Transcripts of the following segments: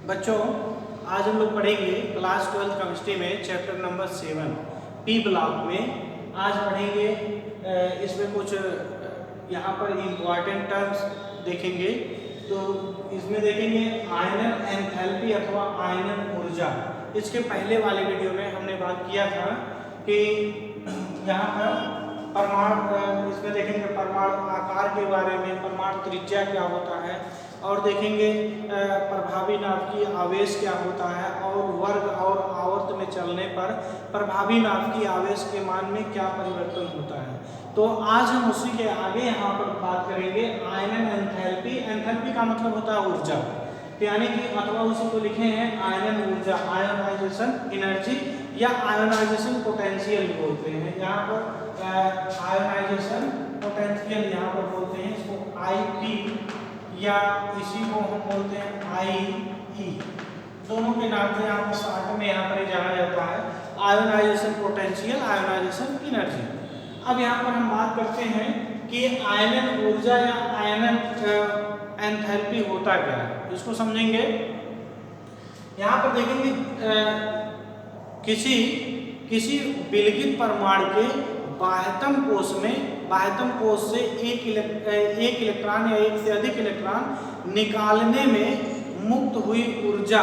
बच्चों, आज हम लोग पढ़ेंगे क्लास 12 केमिस्ट्री में चैप्टर नंबर 7 पी ब्लॉक में। आज पढ़ेंगे इसमें कुछ यहाँ पर इम्पॉर्टेंट टर्म्स देखेंगे। तो इसमें देखेंगे आयनन एंथैल्पी अथवा आयनन ऊर्जा। इसके पहले वाले वीडियो में हमने बात किया था कि यहाँ पर परमाणु, इसमें देखेंगे परमाणु आकार के बारे में, परमाणु त्रिज्या क्या होता है, और देखेंगे प्रभावी नाभिकीय आवेश क्या होता है, और वर्ग और आवर्त में चलने पर प्रभावी नाभिकीय आवेश के मान में क्या परिवर्तन होता है। तो आज हम उसी के आगे यहाँ पर बात करेंगे आयनन एंथैल्पी। एंथैल्पी का मतलब होता है ऊर्जा, यानी कि अथवा उसी को लिखे हैं आयनन ऊर्जा, आयोनाइजेशन एनर्जी या आयोनाइजेशन पोटेंशियल भी बोलते हैं। यहाँ पर आयोनाइजेशन पोटेंशियल यहाँ पर बोलते हैं, इसको आईपी या इसी को हम बोलते हैं आईई। दोनों के नाम से यहाँ पर शॉर्ट में यहाँ पर जाना जाता है आयोनाइजेशन पोटेंशियल, आयोनाइजेशन एनर्जी। अब यहाँ पर हम बात करते हैं कि आयनन ऊर्जा या आयनन एंथैल्पी होता क्या है, इसको समझेंगे। यहाँ पर देखेंगे किसी विलगित परमाणु के बाह्यतम कोश में, बाह्यतम कोश से एक इलेक्ट्रॉन या एक से अधिक इलेक्ट्रॉन निकालने में मुक्त हुई ऊर्जा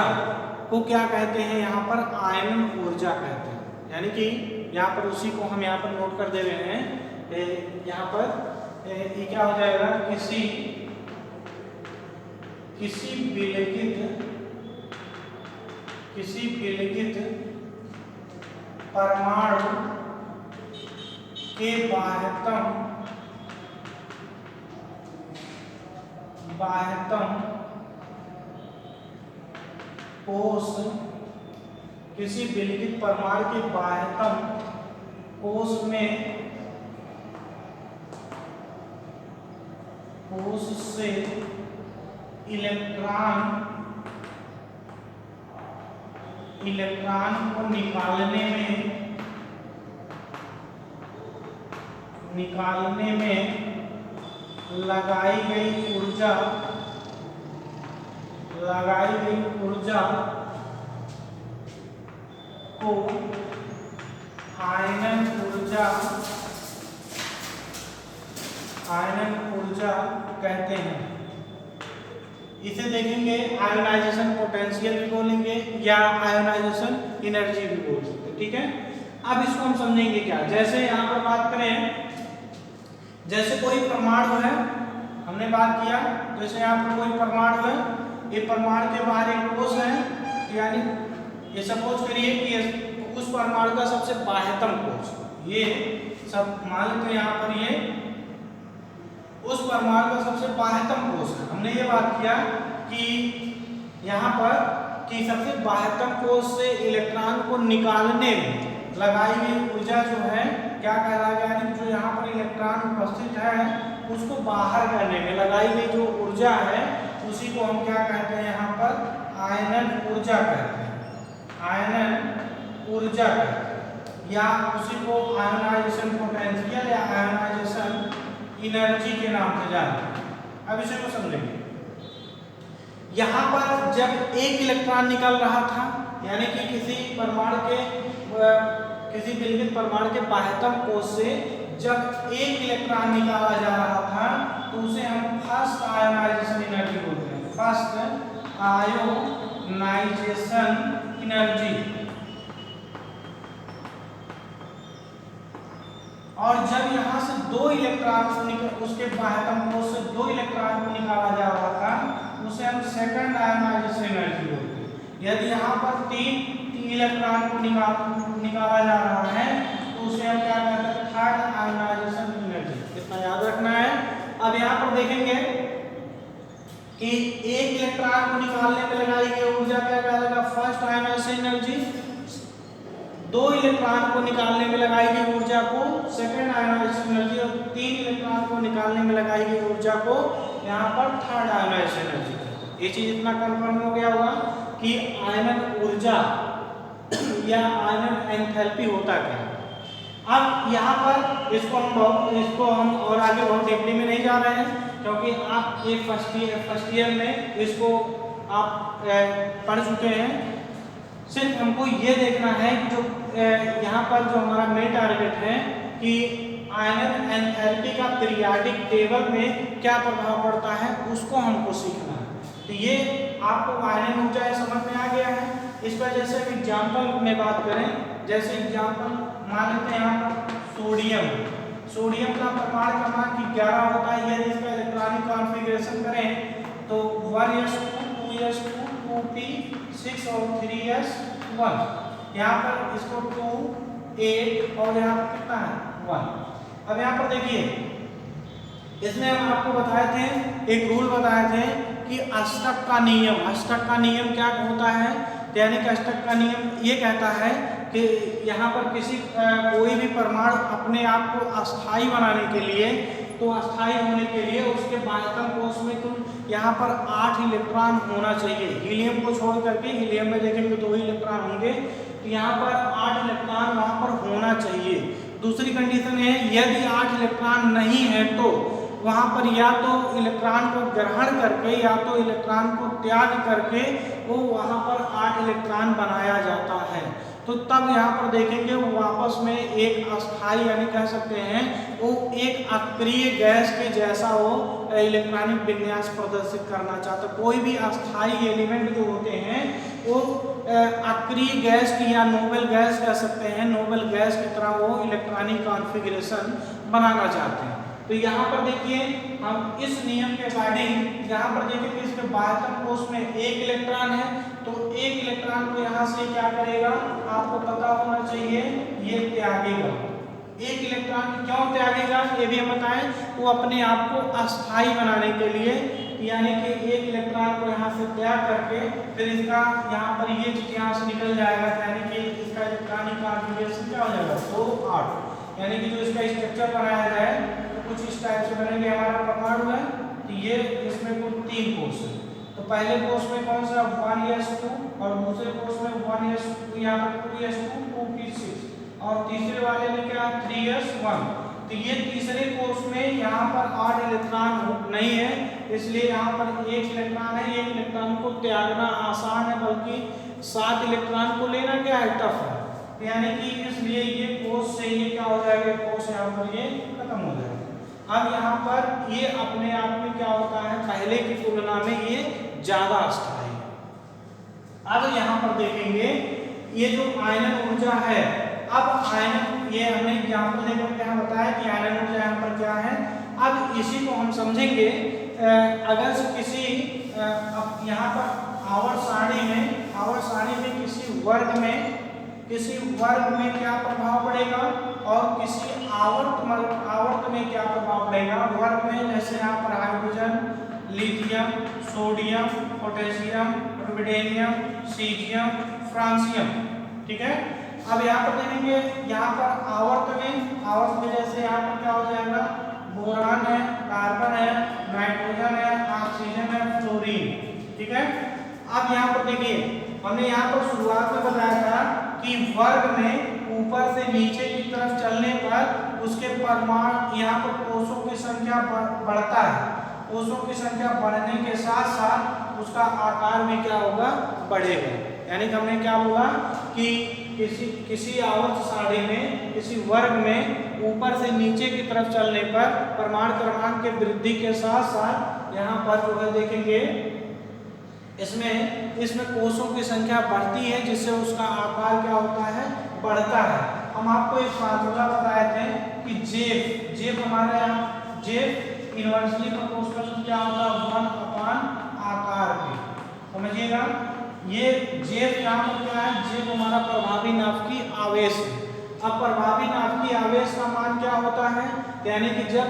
को क्या कहते हैं, यहाँ पर आयनन ऊर्जा कहते हैं। यानी कि यहाँ पर उसी को हम यहाँ पर नोट कर दे रहे हैं। यहाँ पर ये क्या हो जाएगा, किसी विलगित परमाणु के बाह्यतम कोश, किसी विलगित परमाणु के बाह्यतम कोश से इलेक्ट्रॉन को निकालने में लगाई गई ऊर्जा को आयनन ऊर्जा कहते हैं। इसे देखेंगे आयोनाइजेशन पोटेंशियल भी बोलेंगे या आयोनाइजेशन एनर्जी भी बोल सकते हैं। ठीक है, अब इसको हम समझेंगे क्या। जैसे यहाँ पर बात करें, जैसे कोई परमाणु है, हमने बात किया, जैसे यहाँ पर कोई परमाणु है, ये परमाणु के बाहर एक कोश है, यानी ये सपोज करिए कि उस परमाणु का सबसे बाह्यतम कोश, ये सब मान लेते हैं यहाँ पर, ये उस परमाणु का सबसे बाह्यतम कोश है। हमने ये बात किया कि यहाँ पर कि सबसे बाह्यतम कोश से इलेक्ट्रॉन को निकालने में लगाई गई ऊर्जा जो है क्या कहलाएगा, यानी जो यहाँ पर इलेक्ट्रॉन उपस्थित है उसको बाहर करने में लगाई गई जो ऊर्जा है उसी को हम क्या कहते हैं, यहाँ पर आयनन ऊर्जा कहते हैं। आयनन ऊर्जा कहते हैं, या उसी को आयोनाइजेशन पोटेंशियल या आयोनाइजेशन एनर्जी के नाम से जानते हैं। अब इसे को समझेंगे। यहाँ पर जब एक इलेक्ट्रॉन निकल रहा था, यानी कि किसी विलगित परमाणु के बाह्यतम कोश से जब एक इलेक्ट्रॉन निकाला जा रहा था तो उसे हम फर्स्ट आयोनाइजेशन एनर्जी बोलते हैं, फर्स्ट आयोनाइजेशन एनर्जी। और जब यहाँ से दो इलेक्ट्रॉन उसके बाह्यतम कोश से दो इलेक्ट्रॉन को निकाला जा रहा था उसे हम सेकंड आयोनाइजेशन एनर्जी बोलते हैं। यदि यहाँ पर तीन इलेक्ट्रॉन को निकाला जा रहा है तो उसे हम क्या कहते हैं, थर्ड आयोनाइजेशन एनर्जी। इतना याद रखना है। अब यहाँ पर देखेंगे कि एक इलेक्ट्रॉन को निकालने में लगाई गई ऊर्जा क्या कहलाएगा, फर्स्ट आयोनाइजेशन एनर्जी। दो इलेक्ट्रॉन को निकालने में लगाई गई ऊर्जा को सेकंड आयोनाइजेशन एनर्जी, और तीन इलेक्ट्रॉन को निकालने में लगाई गई ऊर्जा को यहाँ पर थर्ड आयोनाइजेशन एनर्जी। ये चीज इतना कंफर्म हो गया होगा कि आयनन ऊर्जा या आयनन एंथैल्पी होता क्या है। अब यहाँ पर इसको हम और आगे बहुत डीपली में नहीं जा रहे हैं, क्योंकि आप एक फर्स्ट ईयर में इसको आप पढ़ चुके हैं। सिर्फ हमको ये देखना है कि जो यहाँ पर जो हमारा मेन टारगेट है कि आयनन एंथैल्पी का पीरियोडिक टेबल में क्या प्रभाव पड़ता है, उसको हमको सीखना है। तो ये आपको आयनन ऊर्जा समझ में आ गया है। इस पर जैसे एग्जाम्पल में बात करें, जैसे एग्जाम्पल मान लेते हैं यहाँ पर सोडियम का परमाणु क्रमांक 11 होता है। यदि इसका इलेक्ट्रॉनिक कॉन्फ़िगरेशन करें तो 1s2 2s2 2p 6 और 3s1। यहाँ पर इसको 2 8 और यहाँ पर कितना है 1। अब यहाँ पर देखिए, इसमें हम आपको बताए थे, एक रूल बताए थे कि अष्टक का नियम क्या होता है। यानी कि अष्टक का नियम ये कहता है कि यहाँ पर कोई भी परमाणु अपने आप को अस्थायी बनाने के लिए, तो अस्थायी होने के लिए उसके बाह्यतम कोश में तो यहाँ पर 8 इलेक्ट्रॉन होना चाहिए। हीलियम को छोड़ करके, हीलियम में देखेंगे 2 ही इलेक्ट्रॉन होंगे, तो यहाँ पर 8 इलेक्ट्रॉन वहाँ पर होना चाहिए। दूसरी कंडीशन है, यदि 8 इलेक्ट्रॉन नहीं है तो वहाँ पर या तो इलेक्ट्रॉन को ग्रहण करके या तो इलेक्ट्रॉन को त्याग करके वो वहाँ पर 8 इलेक्ट्रॉन बनाया जाता है। तो तब यहाँ पर देखेंगे वो वापस में एक अस्थायी, यानी कह सकते हैं वो एक अक्रिय गैस के जैसा वो इलेक्ट्रॉनिक विन्यास प्रदर्शित करना चाहता है। कोई भी अस्थायी एलिमेंट जो होते हैं वो अक्रिय गैस की या नोबेल गैस कह सकते हैं, नोबेल गैस की तरह वो इलेक्ट्रॉनिक कॉन्फ़िगरेशन बनाना चाहते हैं। तो यहाँ पर देखिए, हम इस नियम के अकॉर्डिंग यहाँ पर देखिए कि इसके बाह्यतम कोश में 1 इलेक्ट्रॉन है, तो 1 इलेक्ट्रॉन को यहाँ से क्या करेगा, आपको पता होना चाहिए, ये त्यागेगा। 1 इलेक्ट्रॉन क्यों त्यागेगा ये भी हम बताएं, वो अपने आप को अस्थायी बनाने के लिए, यानी कि 1 इलेक्ट्रॉन को यहाँ से त्याग करके फिर इसका यहाँ पर ये यहाँ से निकल जाएगा, यानी कि इसका इलेक्ट्रॉनिक कॉन्फ़िगरेशन क्या हो जाएगा 2 8। यानी कि जो इसका स्ट्रक्चर बनाया जाए तो कुछ इस टाइप से बनेंगे। हमारा परमाणु है तो ये इसमें कुल 3 कोश है। तो पहले कोश में कौन सा 1s2 और दूसरे कोश में 1s2, यहाँ पर 2s2 2p6 और तीसरे वाले में क्या 3s1। तो ये तीसरे कोश में यहाँ पर 8 इलेक्ट्रॉन नहीं है, इसलिए यहाँ पर 1 इलेक्ट्रॉन है। 1 इलेक्ट्रॉन को त्यागना आसान है, बल्कि 7 इलेक्ट्रॉन को लेना क्या है टफ है। यानी कि इसलिए ये कोश से ये क्या हो जाएगा, कोश यहाँ पर ये खत्म हो जाएगा। अब यहाँ पर ये अपने आप में क्या होता है, पहले की तुलना में ये ज्यादा अस्थायी है। अब यहाँ पर देखेंगे ये जो आयनन ऊर्जा है, अब आयनन, ये हमने एग्जाम्पल देकर क्या बताया कि आयनन ऊर्जा यहाँ पर क्या है। अब इसी को हम समझेंगे, अगर से किसी यहाँ पर आवर्त सारणी में किसी वर्ग में क्या प्रभाव पड़ेगा और किसी आवर्त में क्या प्रभाव पड़ेगा। वर्ग में जैसे यहाँ पर hydrogen, lithium, sodium, potassium, rubidium, caesium, francium, ठीक है। अब यहाँ पर देखेंगे, यहाँ पर आवर्त में जैसे यहाँ पर क्या हो जाएगा, बोरान है, कार्बन है, नाइट्रोजन है, ऑक्सीजन है, फ्लोरीन, ठीक है। अब यहाँ पर देखिए, हमने यहाँ पर शुरुआत में बताया था कि वर्ग में ऊपर से नीचे की तरफ चलने पर उसके परमाणु, यहाँ पर कोषों की संख्या बढ़ता है। कोषों की संख्या बढ़ने के साथ साथ उसका आकार भी क्या होगा, बढ़ेगा। यानी कि हमने क्या बोला कि किसी आवर्त सारणी में, किसी वर्ग में ऊपर से नीचे की तरफ चलने पर परमाणु क्रमांक के वृद्धि के साथ साथ यहाँ पर जो है देखेंगे इसमें कोषों की संख्या बढ़ती है, जिससे उसका आकार क्या होता है, बढ़ता है। हम आपको एक फार्मूला बताए थे कि जेफ हमारे यहाँ जेफ इन्वर्सली प्रोपोर्शनल क्या होता है 1 अपान आकार के, समझिएगा। ये जेफ यहाँ पर क्या है, जेफ हमारा प्रभावी नाभिकीय आवेश है। अब प्रभावी नाभिकीय आवेश का मान क्या होता है, यानी कि जब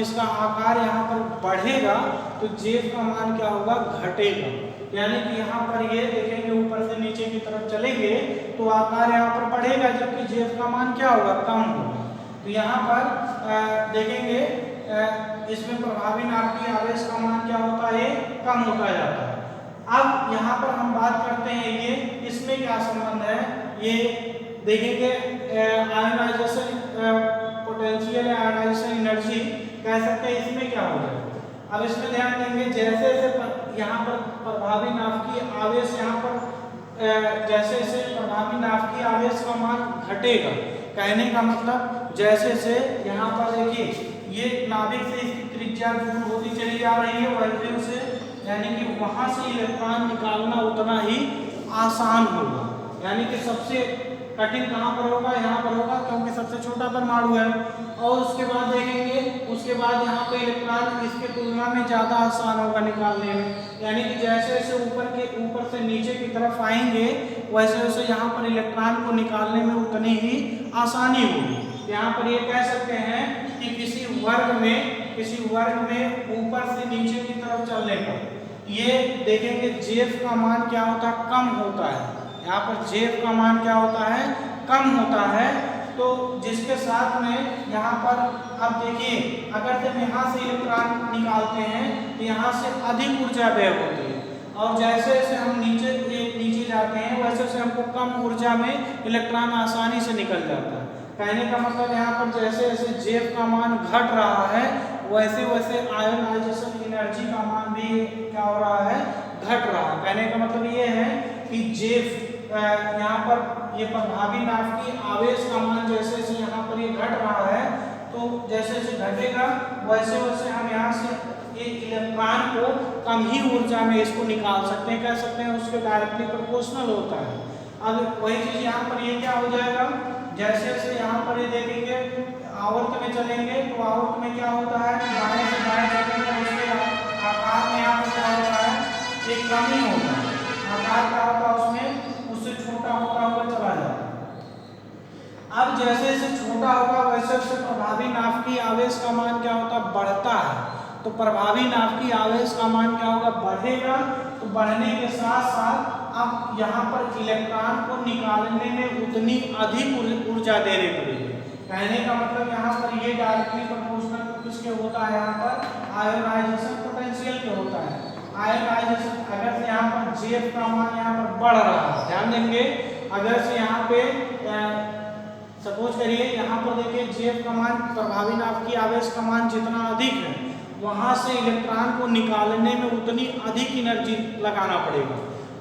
इसका आकार यहाँ पर बढ़ेगा तो जेफ का मान क्या होगा, घटेगा। यानी कि यहाँ पर ये देखेंगे ऊपर से नीचे की तरफ चलेंगे तो आकार यहाँ पर बढ़ेगा, जबकि जेफ का मान क्या होगा, कम होगा। तो यहाँ पर देखेंगे इसमें प्रभावी नाभिकीय आवेश का मान क्या होता है, कम होता जाता है। अब यहाँ पर हम बात करते हैं ये इसमें क्या संबंध है, ये देखेंगे आयोनाइजेशन पोटेंशियल या आयोनाइजेशन एनर्जी कह सकते हैं, इसमें क्या हो जाएगा। अब इसमें ध्यान देंगे, जैसे जैसे यहाँ पर प्रभावी नाभिकीय आवेश यहाँ पर जैसे जैसे प्रभावी नाभिकीय आवेश का मान घटेगा, कहने का मतलब जैसे जैसे यहाँ पर देखिए ये नाभिक से इसकी त्रिज्या दूर होती चली जा रही है, वैसे से यानी कि वहां से इलेक्ट्रॉन निकालना उतना ही आसान होगा। यानी कि सबसे कठिन कहाँ पर होगा, यहाँ पर होगा, क्योंकि सबसे छोटा परमाणु है। और उसके बाद देखेंगे, उसके बाद यहाँ पे इलेक्ट्रॉन इसके तुलना में ज़्यादा आसान होगा निकालने में। यानी कि जैसे जैसे ऊपर से नीचे की तरफ आएंगे वैसे वैसे यहाँ पर इलेक्ट्रॉन को निकालने में उतनी ही आसानी होगी। यहाँ पर ये कह सकते हैं कि किसी वर्ग में ऊपर से नीचे की तरफ चलने पर ये देखेंगे जेफ का मान क्या होता है, कम होता है। यहाँ पर जेफ का मान क्या होता है, कम होता है। तो जिसके साथ में यहाँ पर अब देखिए अगर जब यहाँ से इलेक्ट्रॉन निकालते हैं तो यहाँ से अधिक ऊर्जा व्यय होती है, और जैसे जैसे हम नीचे जाते हैं वैसे वैसे हमको कम ऊर्जा में इलेक्ट्रॉन आसानी से निकल जाता है। कहने का मतलब यहाँ पर जैसे जैसे जेफ का मान घट रहा है वैसे वैसे आयोनाइजेशन एनर्जी का मान भी क्या हो रहा है, घट रहा है। कहने का मतलब ये है कि जेफ यहाँ पर ये प्रभावी नाभिकीय आवेश का मान जैसे जैसे यहाँ पर ये घट रहा है, तो जैसे जैसे घटेगा वैसे वैसे हम यहाँ से ये इलेक्ट्रॉन को कम ही ऊर्जा में इसको निकाल सकते हैं, कह सकते हैं उसके डायरेक्टली प्रोपोर्शनल होता है। अब वही चीज यहाँ पर ये क्या हो जाएगा, जैसे जैसे यहाँ पर ये देखेंगे आवर्त में चलेंगे तो आवर्त में क्या होता है, दाएं से दाएं चलेंगे उसके आकार में यहाँ पर क्या होता है, एक कमी होता है। आकार क्या होता है उसमें, उससे छोटा होता हुआ चला जाता है। अब जैसे जैसे छोटा होगा वैसे वैसे प्रभावी नाभिकीय आवेश का मान क्या होता है, बढ़ता है। तो प्रभावी नाभिकीय आवेश का मान क्या होगा, बढ़ेगा। तो बढ़ने के साथ साथ अब यहाँ पर इलेक्ट्रॉन को निकालने में उतनी अधिक ऊर्जा देनी पड़ेगी। कहने का मतलब यहाँ पर ये डायरेक्टली प्रोपोर्शनल किसके होता है, यहाँ पर आयोनाइजेशन पोटेंशियल के होता है। आयोनाइजेशन अगर से यहाँ पर जेफ का मान यहाँ पर बढ़ रहा है, ध्यान देंगे, अगर से यहाँ पे सपोज करिए यहाँ पर देखिए जेफ का मान प्रभावी नाभिकीय आवेश का मान जितना अधिक है वहां से इलेक्ट्रॉन को निकालने में उतनी अधिक एनर्जी लगाना पड़ेगा।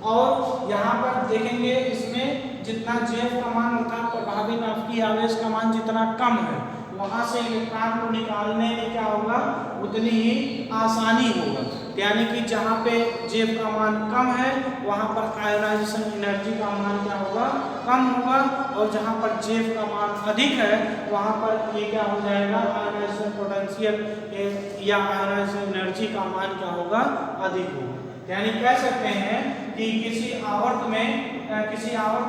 और यहाँ पर देखेंगे इसमें जितना जेफ का मान होता है प्रभावी नाभिकीय आवेश का मान जितना कम है वहां से इलेक्ट्रॉन को निकालने में क्या होगा, उतनी ही आसानी होगा। यानी कि जहाँ पे जेफ का मान कम है वहाँ पर आयोनाइजेशन एनर्जी का मान क्या होगा, कम होगा। और जहाँ पर जेफ का मान अधिक है वहाँ पर ये क्या हो जाएगा, आयोनाइजेशन पोटेंशियल या आयोनाइजेशन एनर्जी का मान क्या होगा, अधिक होगा। यानी कह सकते हैं कि किसी आवर्त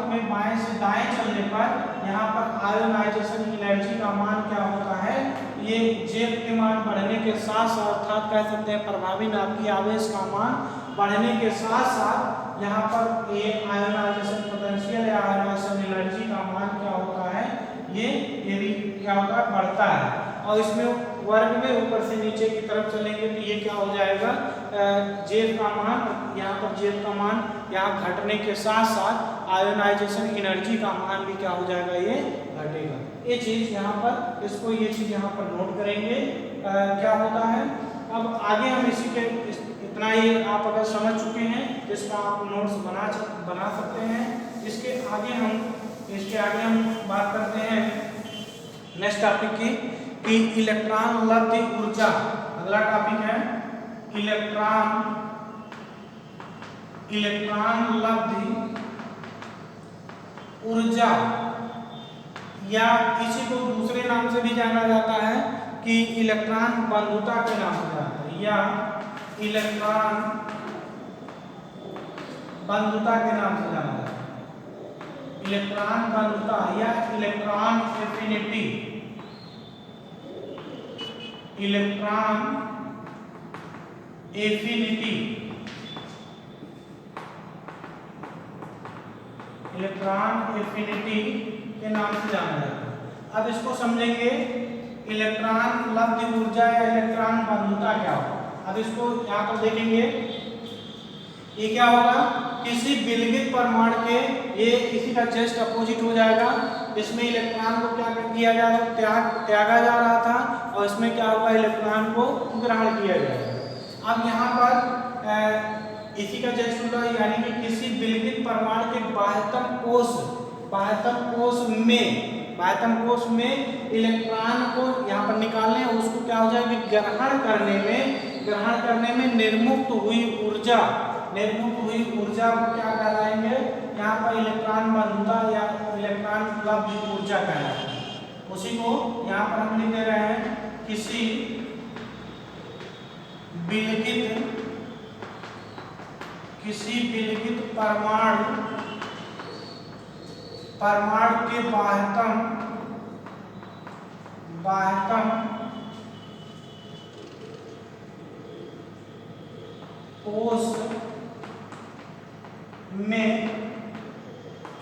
में बाएं से दाएं चलने पर यहाँ पर आयोनाइजेशन एनर्जी का मान क्या होता है, ये जेफ के मान बढ़ने के साथ साथ, अर्थात कह सकते हैं प्रभावी नाभिकीय आवेश का मान बढ़ने के साथ साथ यहाँ पर ये आयोनाइजेशन पोटेंशियल या आयोनाइजेशन एनर्जी का मान क्या होता है, ये भी क्या होता है, बढ़ता है। और इसमें वर्ग में ऊपर से नीचे की तरफ चलेंगे तो ये क्या हो जाएगा, जेफ का मान, यहाँ पर जेफ का मान यहाँ घटने के साथ साथ आयोनाइजेशन एनर्जी का मान भी क्या हो जाएगा, ये घटेगा। ये चीज यहाँ पर इसको ये चीज यहाँ पर नोट करेंगे क्या होता है। अब आगे हम इसी के इतना ही आप अगर समझ चुके हैं इसका आप नोट्स बना सकते हैं। इसके आगे हम बात करते हैं नेक्स्ट टॉपिक की कि इलेक्ट्रॉन लब्धि ऊर्जा। अगला टॉपिक है इलेक्ट्रॉन लब्धि ऊर्जा, या इसी को दूसरे नाम से भी जाना जाता है कि इलेक्ट्रॉन बंधुता के नाम से जाता है, या इलेक्ट्रॉन बंधुता के नाम से जाना जाता है। इलेक्ट्रॉन बंधुता या electron affinity, electron affinity, electron affinity के नाम से जाना जाता है। अब इसको समझेंगे, इलेक्ट्रॉन लब्धि ऊर्जा या इलेक्ट्रॉन बंधुता क्या होगा। अब इसको यहाँ पर देखेंगे, ये क्या होगा, किसी विलगित परमाणु के ये इसी का जस्ट अपोजिट हो जाएगा। इसमें इलेक्ट्रॉन को क्या किया जा रहा था, त्यागा जा रहा था, और इसमें क्या होगा, इलेक्ट्रॉन को ग्रहण किया जाएगा। अब यहाँ पर इसी का जस्ट होगा, यानी कि किसी विलगित परमाणु के बाह्यतम कोश में इलेक्ट्रॉन को यहाँ पर निकालने हैं, उसको क्या हो जाएगा, ग्रहण करने में निर्मुक्त हुई ऊर्जा को क्या कहलाएंगे, यहाँ पर इलेक्ट्रॉन बंधुता या इलेक्ट्रॉन उपलब्ध ऊर्जा कहलाएंगे। उसी को यहाँ पर हम लिख दे रहे हैं, किसी विलगित परमाणु के बाह्यतम कोश में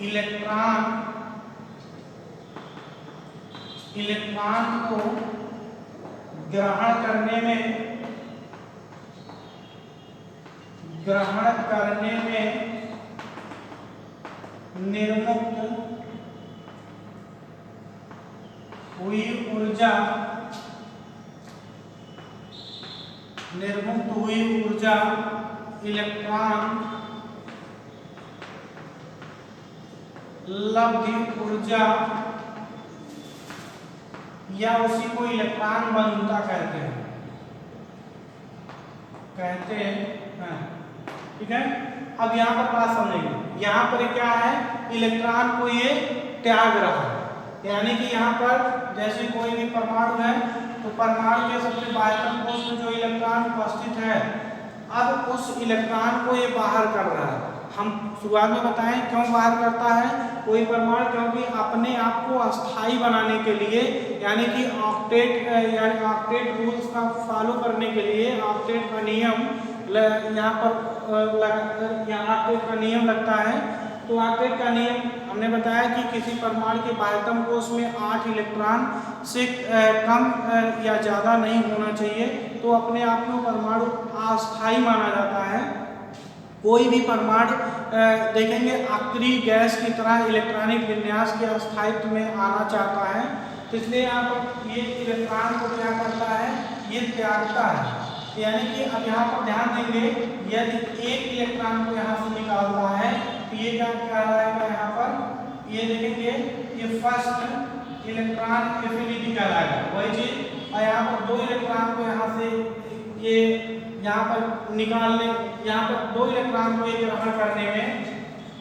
इलेक्ट्रॉन को ग्रहण करने में निर्मुक्त हुई ऊर्जा इलेक्ट्रॉन लब्ध ऊर्जा या उसी को इलेक्ट्रॉन बंधुता कहते हैं। ठीक है, अब यहाँ पर बात समझेंगे। यहाँ पर क्या है, इलेक्ट्रॉन को ये त्याग रहा है, यानी कि यहाँ पर जैसे कोई भी परमाणु है तो परमाणु के सबसे बाह्यतम कोश में जो इलेक्ट्रॉन उपस्थित है, अब उस इलेक्ट्रॉन को ये बाहर कर रहा है। हम शुरुआत में बताएं क्यों बाहर करता है कोई परमाणु, क्योंकि अपने आप को अस्थायी बनाने के लिए, यानी कि ऑक्टेट रूल्स का फॉलो करने के लिए, ऑक्टेट का नियम यहाँ पर ऑक्टेट का नियम लगता है। तो ऑक्टेट का नियम हमने बताया कि किसी परमाणु के बाह्यतम कोश में 8 इलेक्ट्रॉन से कम या ज़्यादा नहीं होना चाहिए, तो अपने आप में परमाणु अस्थायी माना जाता है। कोई भी परमाणु देखेंगे आक्री गैस की तरह इलेक्ट्रॉनिक विन्यास के अस्थायित्व में आना चाहता है, तो इसलिए यहाँ पर ये इलेक्ट्रॉन को क्या करता है, ये त्यागता है। यानी कि अब यहाँ पर ध्यान देंगे, यदि एक इलेक्ट्रॉन को यहाँ से निकालता है तो ये क्या कहलाएगा, यहाँ पर ये देखेंगे ये फर्स्ट इलेक्ट्रॉन एफिनिटी कहलाएगा, वही चीज। और यहाँ पर 2 इलेक्ट्रॉन को यहाँ से ये यहाँ पर निकालने, यहाँ पर 2 इलेक्ट्रॉन को ये ग्रहण करने में,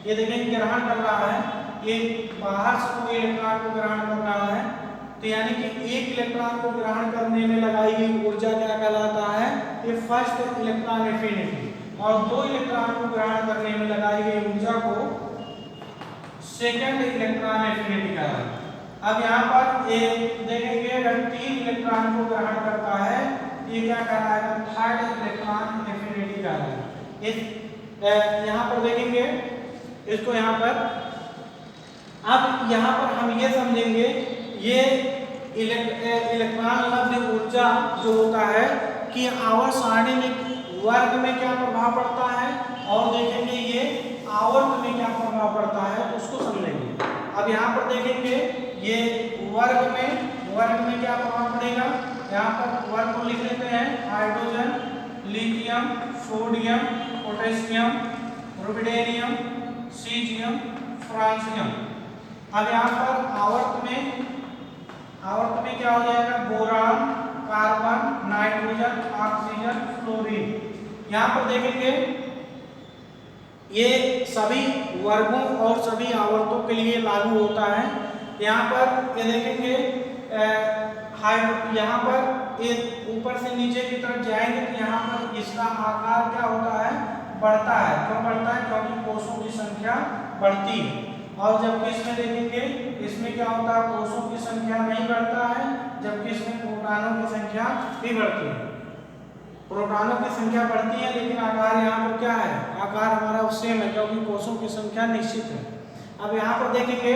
ये देखेंगे ग्रहण कर रहा है, ये बाहर से कोई इलेक्ट्रॉन को ग्रहण कर रहा है, तो यानी कि एक इलेक्ट्रॉन को ग्रहण करने में लगाई गई ऊर्जा क्या कहलाता है, ये फर्स्ट इलेक्ट्रॉन एफिनिटी। और 2 इलेक्ट्रॉन को ग्रहण करने में लगाई गई ऊर्जा को सेकंड इलेक्ट्रॉन एफिनिटी कहलाता है। अब यहाँ पर ये देखेंगे अगर 3 इलेक्ट्रॉन को ग्रहण करता है, ये क्या कहलाएगा, थर्ड इलेक्ट्रॉन एफिनिटी कहलाएगा। इस यहाँ पर देखेंगे इसको, यहाँ पर अब यहाँ पर हम ये समझेंगे, ये इलेक्ट्रॉन लब्ध ऊर्जा जो होता है कि आवर्त सारणी में वर्ग में क्या प्रभाव पड़ता है, और देखेंगे ये आवर्त में क्या प्रभाव पड़ता है, उसको समझेंगे। अब यहाँ पर देखेंगे ये वर्ग में क्या प्रभाव पड़ेगा, यहाँ पर वर्ग को लिख लेते हैं, hydrogen, lithium, sodium, potassium, rubidium, caesium, francium. अब यहाँ पर आवर्त में क्या हो जाएगा, boron, carbon, nitrogen, oxygen, fluorine. यहाँ पर देखेंगे ये सभी वर्गों और सभी आवर्तों के लिए लागू होता है। यहाँ पर ये देखेंगे यहाँ पर ये ऊपर से नीचे की तरफ जाएंगे तो यहाँ पर इसका आकार क्या होता है, बढ़ता है। क्यों बढ़ता है, क्योंकि कोषों की संख्या बढ़ती है। और जबकि इसमें देखेंगे इसमें क्या होता है, कोषों की संख्या नहीं बढ़ता है, जबकि इसमें प्रोटॉनों की संख्या भी बढ़ती है। प्रोटॉनों की संख्या बढ़ती है लेकिन आकार यहाँ पर क्या है, आकार हमारा सेम है, क्योंकि कोषों की संख्या निश्चित है। अब यहाँ पर देखेंगे,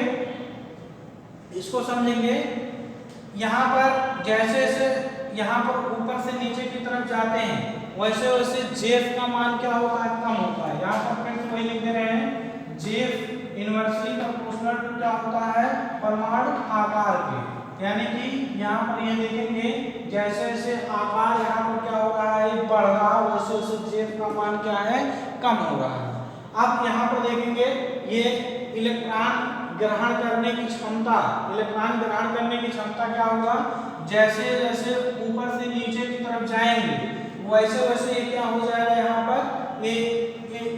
इसको समझेंगे, यहाँ पर जैसे जैसे यहाँ पर ऊपर से नीचे की तरफ जाते हैं वैसे वैसे जेफ का मान क्या होता है, कम होता है। यहाँ पर फ्रेंड्स वही लिख दे रहे हैं, जेफ इनवर्सली प्रोपोर्शनल टू क्या होता है, परमाणु आकार के। यानी कि यहाँ पर ये देखेंगे जैसे जैसे आकार यहाँ पर क्या हो रहा है बढ़ रहा है, वैसे वैसे जेफ का मान क्या है कम हो रहा है। अब यहाँ पर देखेंगे ये इलेक्ट्रॉन ग्रहण करने की क्षमता, इलेक्ट्रॉन ग्रहण करने की क्षमता क्या होगा, जैसे जैसे ऊपर से नीचे की तरफ जाएंगे वैसे वैसे ये क्या हो जाएगा, यहाँ पर ये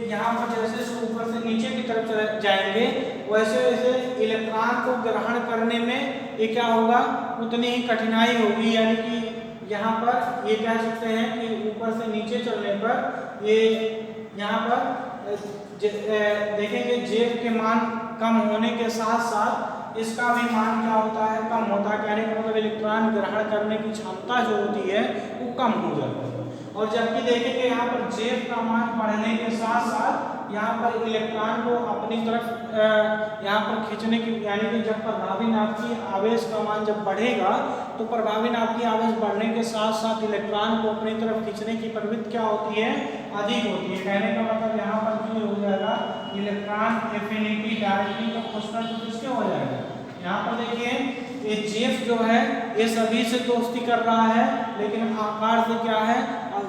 यहाँ पर जैसे जैसे ऊपर से नीचे की तरफ जाएंगे वैसे वैसे इलेक्ट्रॉन को ग्रहण करने में ये क्या होगा, उतनी ही कठिनाई होगी। यानी कि यहाँ पर ये कह सकते हैं कि ऊपर से नीचे चलने पर ये यहाँ पर देखेंगे जेफ के मान कम होने के साथ साथ इसका भी मान क्या होता है, कम होता है। कहने का मतलब इलेक्ट्रॉन ग्रहण करने की क्षमता जो होती है वो कम हो जाती है। और जबकि देखेंगे यहाँ पर जेफ का मान बढ़ने के साथ साथ यहाँ पर इलेक्ट्रॉन को अपनी तरफ यहाँ पर खींचने की, यानी कि जब प्रभावी नाभिकीय आवेश का मान जब बढ़ेगा तो प्रभावी नाभिकीय आवेश बढ़ने के साथ साथ इलेक्ट्रॉन को अपनी तरफ खींचने की प्रवृत्ति क्या होती है, अधिक होती है। कहने का मतलब यहाँ पर क्यों हो जाएगा, इलेक्ट्रॉन एफिनिटी डायरेक्टली का क्वेश्चन तो किसके हो जाएगा। यहाँ पर देखिए ये जेफ जो है ये सभी से दोस्ती कर रहा है लेकिन आकार से क्या है,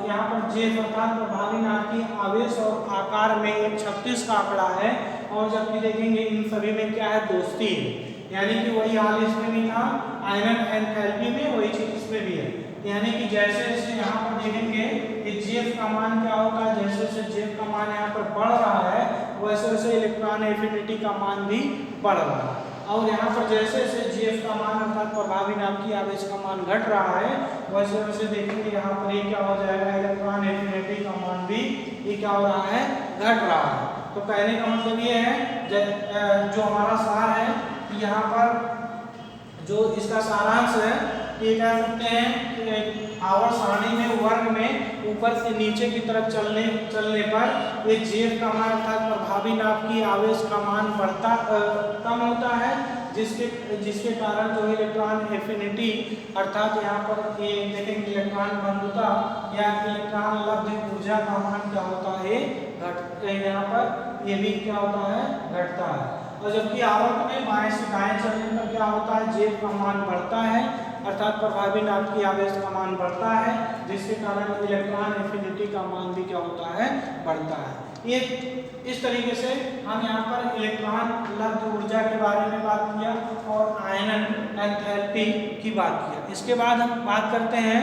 यहाँ पर जेफ अर्थात प्रभावी नाभिकीय आवेश और आकार में 136 का आंकड़ा है, और जबकि देखेंगे इन सभी में क्या है, दोस्ती है। यानी कि वही हाल इसमें भी था, आयरन एंथैल्पी में वही चीज इसमें भी है। यानी कि जैसे जैसे यहाँ पर देखेंगे कि जेफ का मान क्या होता है, जैसे जैसे जेफ का मान यहाँ पर बढ़ रहा है वैसे वैसे इलेक्ट्रॉन एफिनिटी का मान भी बढ़ रहा है। और यहाँ पर जैसे जैसे जीएफ का मान अर्थात प्रभावी नाभिकीय आवेश का मान घट रहा है वैसे वैसे देखेंगे यहाँ पर ये क्या हो जाएगा, इलेक्ट्रॉन एफिनिटी का मान भी ये क्या हो रहा है, घट रहा है। तो कहने का मतलब ये है जो हमारा सार है कि यहाँ पर जो इसका सारांश है ये कह सकते हैं कि आवर्त सारणी में वर्ग में ऊपर से नीचे की तरफ चलने पर ये जेफ का मान अर्थात प्रभावी नाभिकीय आवेश का मान बढ़ता कम होता है, जिसके कारण जो इलेक्ट्रॉन एफिनिटी अर्थात यहाँ पर ये देखेंगे इलेक्ट्रॉन बंधुता या इलेक्ट्रॉन लब्ध ऊर्जा का मान क्या होता है, यहाँ पर ये भी क्या होता है, घटता है। और जबकि आवर्त में बाएं से दाएं चलने पर क्या होता है, जेफ का मान बढ़ता है अर्थात प्रभावी नाभिकीय आवेश का मान बढ़ता है, जिसके कारण इलेक्ट्रॉन एफिनिटी का मान भी क्या होता है, बढ़ता है। ये इस तरीके से हम यहाँ पर इलेक्ट्रॉन लब्ध ऊर्जा के बारे में बात किया और आयनन एंथैल्पी की बात किया। इसके बाद हम बात करते हैं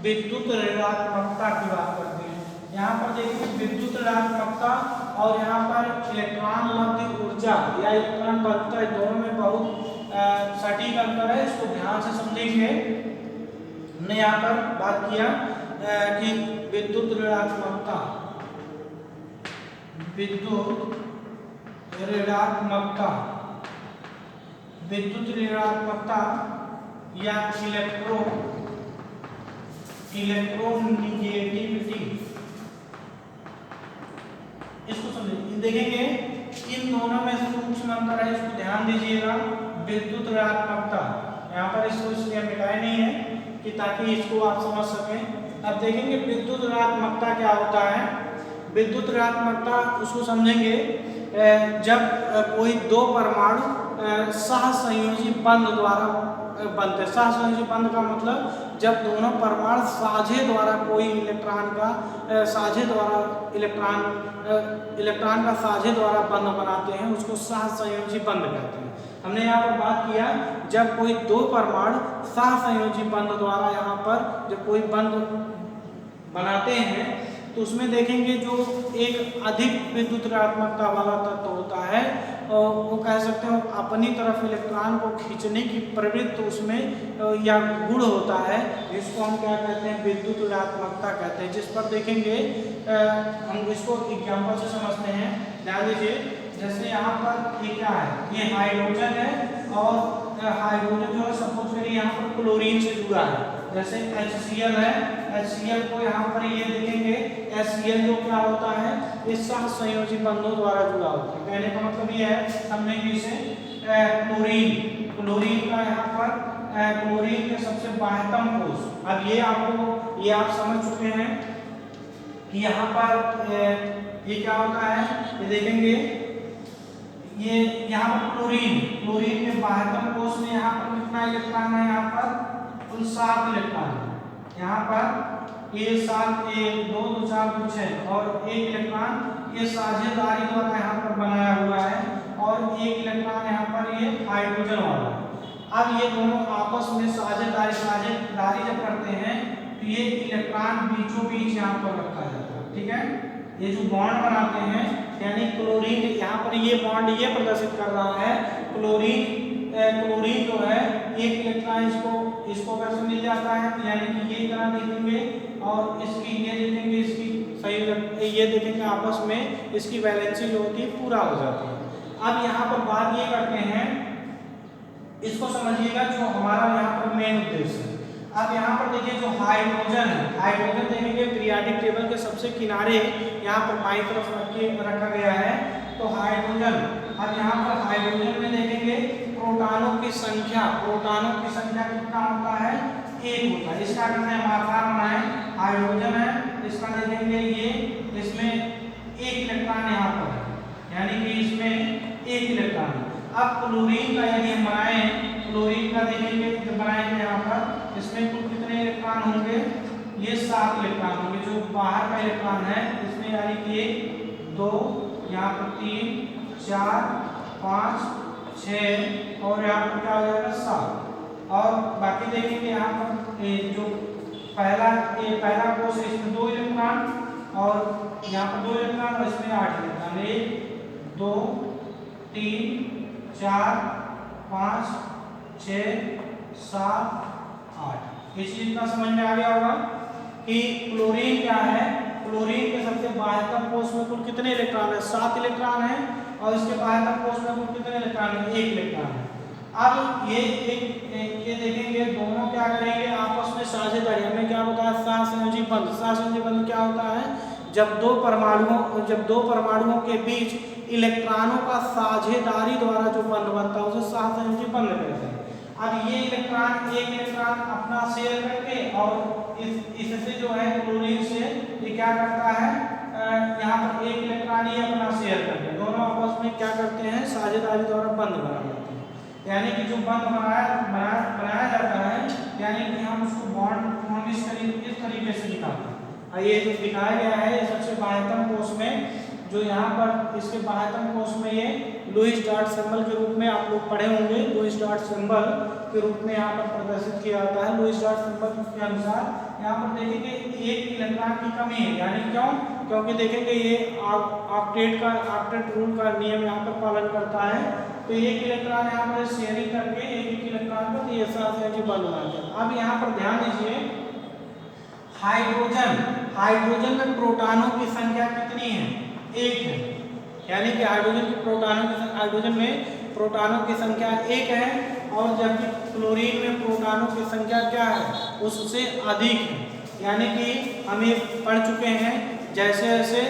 विद्युत ऋणात्मकता की बात करते हैं। यहाँ पर देखिए विद्युत ऋणात्मकता और यहाँ पर इलेक्ट्रॉन लब्ध ऊर्जा या इलेक्ट्रॉन बंधुता दोनों में बहुत सटीक अंतर है, इसको ध्यान से समझेंगे। हमने यहाँ पर बात किया कि विद्युत ऋणात्मकता या इलेक्ट्रोनिगेटिविटी, इसको समझिए। देखेंगे इन दोनों में सूक्ष्म अंतर है, इसको ध्यान दीजिएगा। विद्युत ऋणात्मकता यहाँ पर इसको इसलिए मिटाए नहीं है कि ताकि इसको आप समझ सकें। अब देखेंगे विद्युत ऋणात्मकता क्या होता है। विद्युत ऋणात्मकता उसको समझेंगे जब कोई दो परमाणु सहसंयोजी बंध द्वारा बनते। सहसंयोजी बंध का मतलब जब दोनों परमाणु साझे द्वारा कोई इलेक्ट्रॉन का इलेक्ट्रॉन का साझे द्वारा बंध बनाते हैं, उसको सहसंयोजी बंध कहते हैं। हमने यहाँ पर बात किया जब कोई दो परमाणु सहसंयोजी बंध द्वारा यहाँ पर जब कोई बंध बनाते हैं तो उसमें देखेंगे जो एक अधिक विद्युत ऋणात्मकता वाला तत्व होता है और वो कह सकते हैं अपनी तरफ इलेक्ट्रॉन को खींचने की प्रवृत्ति उसमें या गुण होता है, जिसको हम क्या कहते हैं, विद्युत ऋणात्मकता कहते हैं। जिस पर देखेंगे हम इसको एग्जाम्पल से समझते हैं। ध्यान दीजिए, जैसे यहाँ पर ये क्या है, ये हाइड्रोजन है और हाइड्रोजन जो है सपोज करिए यहाँ पर क्लोरीन से जुड़ा है। जैसे HCl है, HCl को यहाँ पर ये देखेंगे HCl जो क्या होता है, इस सहसंयोजी बंधों द्वारा जुड़ा होता है। कहने का मतलब ये है हमने इसे क्लोरीन का यहाँ पर क्लोरीन के सबसे बाह्यतम कोश। अब ये आप समझ चुके हैं कि यहाँ पर ये क्या होता है, ये देखेंगे ये यहाँ पर क्लोरीन के बाह्यतम कोश में यहाँ पर कितना इलेक्ट्रॉन है यहाँ पर? कुल 7 इलेक्ट्रॉन है। यहाँ पर ये 7, 1 2 2 4 2 6 और 1 इलेक्ट्रॉन ये साझेदारी द्वारा यहाँ पर बनाया हुआ है और 1 इलेक्ट्रॉन यहाँ पर ये हाइड्रोजन वाला है। अब ये दोनों आपस में साझेदारी जब करते हैं तो ये इलेक्ट्रॉन बीचों बीच यहाँ पर रखा जाता है, ठीक है। ये जो बॉन्ड बनाते हैं यानी क्लोरीन, यहाँ पर ये बॉन्ड ये प्रदर्शित कर रहा है क्लोरीन जो है 1 इलेक्ट्रॉन इसको अगर से मिल जाता है तो यानी कि ये तरह देखेंगे और इसकी ये देखेंगे, इसकी सही ये देखेंगे आपस में इसकी वैलेंसी जो होती है पूरा हो जाती है। अब यहाँ पर बात ये करते हैं, इसको समझिएगा जो हमारा यहाँ पर मेन उद्देश्य है। अब यहाँ पर देखिए जो हाइड्रोजन है, हाइड्रोजन देखेंगे पीरियोडिक टेबल के सबसे किनारे यहाँ पर बाईं तरफ रखा गया है। तो हाइड्रोजन, अब यहाँ पर हाइड्रोजन में देखेंगे प्रोटॉनों की संख्या कितना होता है? 1 होता है। इसका अगर मैं आकार बनाए, हाइड्रोजन है, इसका देखेंगे ये इसमें 1 इलेक्ट्रॉन यहाँ पर है, यानी कि इसमें 1 इलेक्ट्रॉन है। अब क्लोरीन का यदि हम बनाए, क्लोरीन का देखेंगे बनाएंगे यहाँ पर, इसमें कुल कितने इलेक्ट्रॉन होंगे? ये 7 इलेक्ट्रॉन होंगे। जो बाहर का इलेक्ट्रॉन है इसमें यानी कि 1 2 यहाँ पर 3 4 5 6 और यहाँ पर क्या हो जाएगा 7। और बाकी देखेंगे यहाँ पर जो पहला कोष है इसमें 2 इलेक्ट्रॉन और यहाँ पर 2 इलेक्ट्रॉन और इसमें 8 इलेक्ट्रॉन, 1 2 3 4 5 6 7 8। इसलिए इतना समझ में आ गया होगा कि क्लोरीन क्या है। क्लोरीन के सबसे बाह्यतम कोष में कुल कितने इलेक्ट्रॉन है? 7 इलेक्ट्रॉन है और इसके बाह्यतम कोष में कुल कितने इलेक्ट्रॉन है? 1 इलेक्ट्रॉन है। अब ये देखेंगे दोनों क्या करेंगे आपस में साझेदारी। हमने क्या बताया? सहसंयोजी बंध। सहसंयोजी बंध क्या होता है? जब दो परमाणुओं के बीच इलेक्ट्रॉनों का साझेदारी द्वारा जो बंध बनता है उसे सहसंयोजी बंध कहते हैं। अब ये एक इलेक्ट्रॉन अपना शेयर करके और इससे जो है क्लोरीन से ये क्या करता है, यहाँ पर 1 इलेक्ट्रॉन ही अपना शेयर करके दोनों आपस में क्या करते हैं? साझेदारी द्वारा बंध बना लेते हैं। यानी कि जो बंध बनाया जाता है यानी कि हम उसको बॉन्ड इस तरीके से दिखाते हैं। ये जो दिखाया गया है ये सबसे बाह्यतम कोष में, जो यहाँ पर इसके बाह्यतम कोष में ये लुईस डॉट सिंबल के रूप में आप लोग पढ़े होंगे। लुईस डॉट सिंबल के रूप में यहाँ पर प्रदर्शित किया जाता है। लुईस डॉट सिंबल के अनुसार यहाँ पर देखेंगे 1 इलेक्ट्रॉन की कमी है, यानी क्यों? क्योंकि देखेंगे ये ऑक्टेट रूल का नियम यहाँ पर पालन करता है। तो 1 इलेक्ट्रॉन यहाँ पर शेयरिंग करके 1 इलेक्ट्रॉन पर ये सहसंयोजी बंध बनाते हैं। अब यहाँ पर ध्यान दीजिए, हाइड्रोजन में प्रोटॉनों की संख्या कितनी है? 1 है। यानी कि हाइड्रोजन में प्रोटॉनों की संख्या 1 है और जबकि क्लोरीन में प्रोटॉनों की संख्या क्या है? उससे अधिक है। यानी कि हम ये पढ़ चुके हैं जैसे जैसे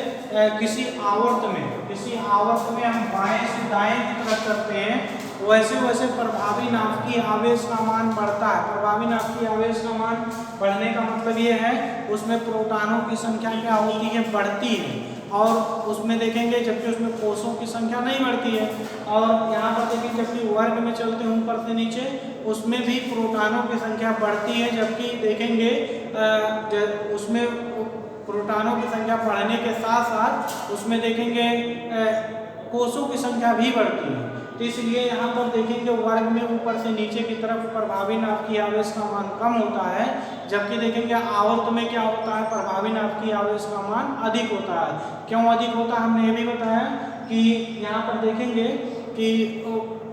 किसी आवर्त में हम बाएं से दाएं की तरफ करते हैं वैसे वैसे प्रभावी नाभिकीय आवेश का मान बढ़ता है। प्रभावी नाभिकीय आवेश का मान बढ़ने का मतलब ये है उसमें प्रोटॉनों की संख्या क्या होती है? बढ़ती है। और उसमें देखेंगे जबकि उसमें कोषों की संख्या नहीं बढ़ती है। और यहाँ पर देखेंगे जबकि वर्ग में चलते हैं ऊपर से नीचे उसमें भी प्रोटॉनों की संख्या बढ़ती है, जबकि देखेंगे उसमें प्रोटॉनों की संख्या बढ़ने के साथ साथ उसमें देखेंगे कोषों की संख्या भी बढ़ती है। तो इसलिए यहाँ पर देखेंगे वर्ग में ऊपर से नीचे की तरफ प्रभावी नाभिकीय आवेश का मान कम होता है, जबकि देखेंगे आवर्त में क्या होता है? प्रभावी नाभिकीय आवेश का मान अधिक होता है। क्यों अधिक होता है? हमने ये भी बताया कि यहाँ पर देखेंगे कि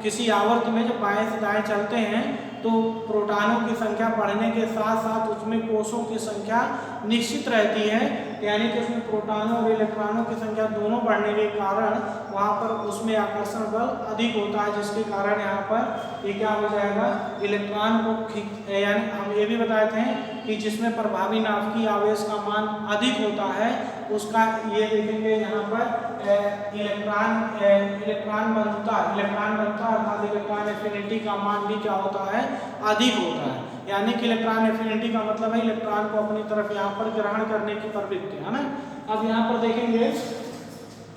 किसी आवर्त में जब बाएं से दाएं चलते हैं तो प्रोटॉनों की संख्या बढ़ने के साथ साथ उसमें कोषों की संख्या निश्चित रहती है। यानी कि उसमें प्रोटॉनों और इलेक्ट्रॉनों की संख्या दोनों बढ़ने के कारण वहाँ पर उसमें आकर्षण बल अधिक होता है, जिसके कारण यहाँ पर ये क्या हो जाएगा? इलेक्ट्रॉन को यानी हम ये भी बताए थे कि जिसमें प्रभावी नाभिकीय आवेश का मान अधिक होता है उसका ये देखेंगे यहाँ पर इलेक्ट्रॉन बनता अर्थात इलेक्ट्रॉन एफिनिटी का मान भी क्या होता है? अधिक होता है। यानी कि इलेक्ट्रॉन एफिनिटी का मतलब है इलेक्ट्रॉन को अपनी तरफ यहाँ पर ग्रहण करने की प्रवृत्ति है ना। अब यहाँ पर देखेंगे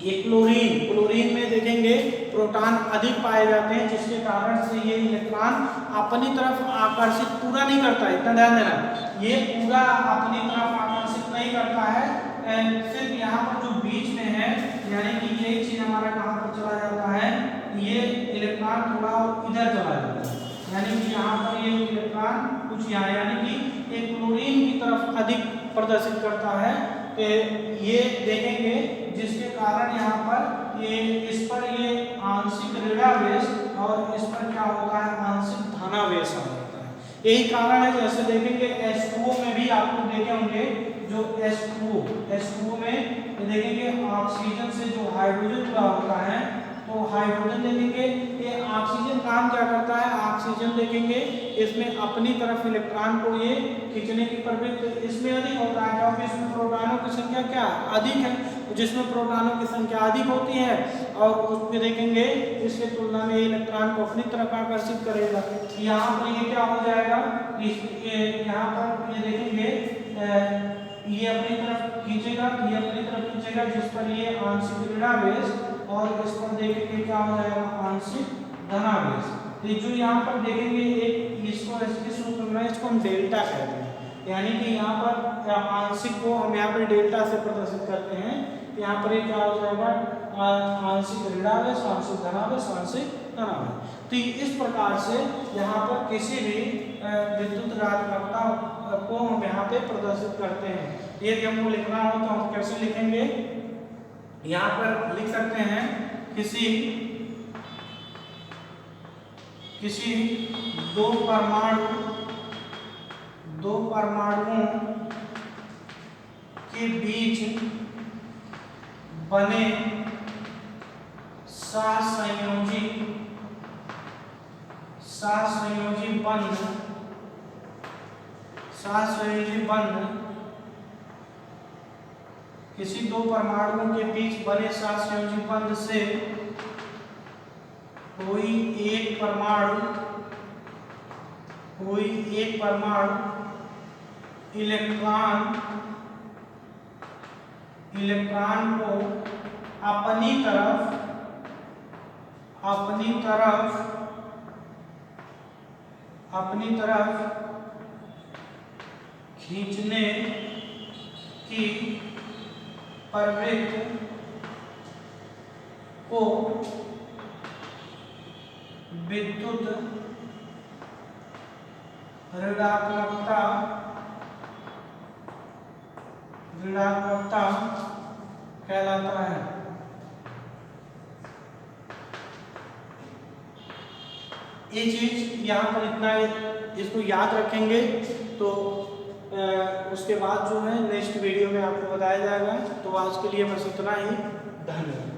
ये क्लोरीन में देखेंगे प्रोटॉन अधिक पाए जाते हैं, जिसके कारण से ये इलेक्ट्रॉन अपनी तरफ आकर्षित पूरा नहीं करता है। इतना ध्यान देना, ये पूरा अपनी तरफ आकर्षित नहीं करता है, सिर्फ यहाँ पर जो बीच में है, यानी कि ये चीज हमारा कहाँ पर चला जाता है, ये इलेक्ट्रॉन थोड़ा इधर चला जाता है, यानी कि यहाँ पर ये इलेक्ट्रॉन कुछ यहाँ, यानी कि एक क्लोरीन की तरफ अधिक प्रदर्शित करता है। तो ये देखेंगे, जिसके कारण यहाँ पर ये इस पर ये आंशिक ऋणावेश और इस पर क्या होता है, आंशिक धनावेश आ जाता है। यही कारण है, जैसे देखेंगे H2O में भी आप लोग देखे होंगे, जो H2O में देखेंगे ऑक्सीजन से जो हाइड्रोजन जुड़ा होता है, तो हाइड्रोजन देखेंगे, ये ऑक्सीजन काम क्या करता है, ऑक्सीजन देखेंगे इसमें अपनी तरफ इलेक्ट्रॉन को ये खींचने की प्रवृत्ति इसमें अधिक होता है, क्योंकि इसमें प्रोटॉनों की संख्या क्या अधिक है, जिसमें प्रोटॉनों की संख्या अधिक होती है और उसमें देखेंगे इसके तुलना में इलेक्ट्रॉन को अपनी तरफ आकर्षित करेगा। यहाँ पर ये क्या हो जाएगा, यहाँ पर ये देखेंगे ये अपनी तरफ खींचेगा, ये अपनी तरफ खींचेगा, जिस पर ये आंशिक ऋणावेश और इस पर देखेंगे क्या हो जाएगा, आंशिक धनावेश। तो जो यहाँ पर देखेंगे एक इसको इसके सूत्र में इसको हम डेल्टा कहते हैं, यानी कि यहाँ पर आंशिक को हम यहाँ पर डेल्टा से प्रदर्शित करते हैं। यहाँ पर ये क्या हो जाएगा, आंशिक ऋणावेश, आंशिक धनावेश, आंशिक धनावेश। तो इस प्रकार से यहाँ पर किसी भी विद्युत ऋणात्मकता को हम यहाँ पे प्रदर्शित करते हैं। यदि हमको लिखना हो तो हम कैसे लिखेंगे, यहाँ पर लिख सकते हैं किसी दो परमाणुओं के बीच बने सहसंयोजी बंध किसी दो परमाणुओं के बीच बने सहसंयोजी बंध से कोई एक परमाणु इलेक्ट्रॉन को अपनी तरफ खींचने की प्रवृत्ति को विद्युत ऋणात्मकता कहलाता है। ये चीज यहाँ पर इतना इसको याद रखेंगे, तो उसके बाद जो है नेक्स्ट वीडियो में आपको बताया जाएगा। तो आज के लिए बस इतना ही, धन्यवाद।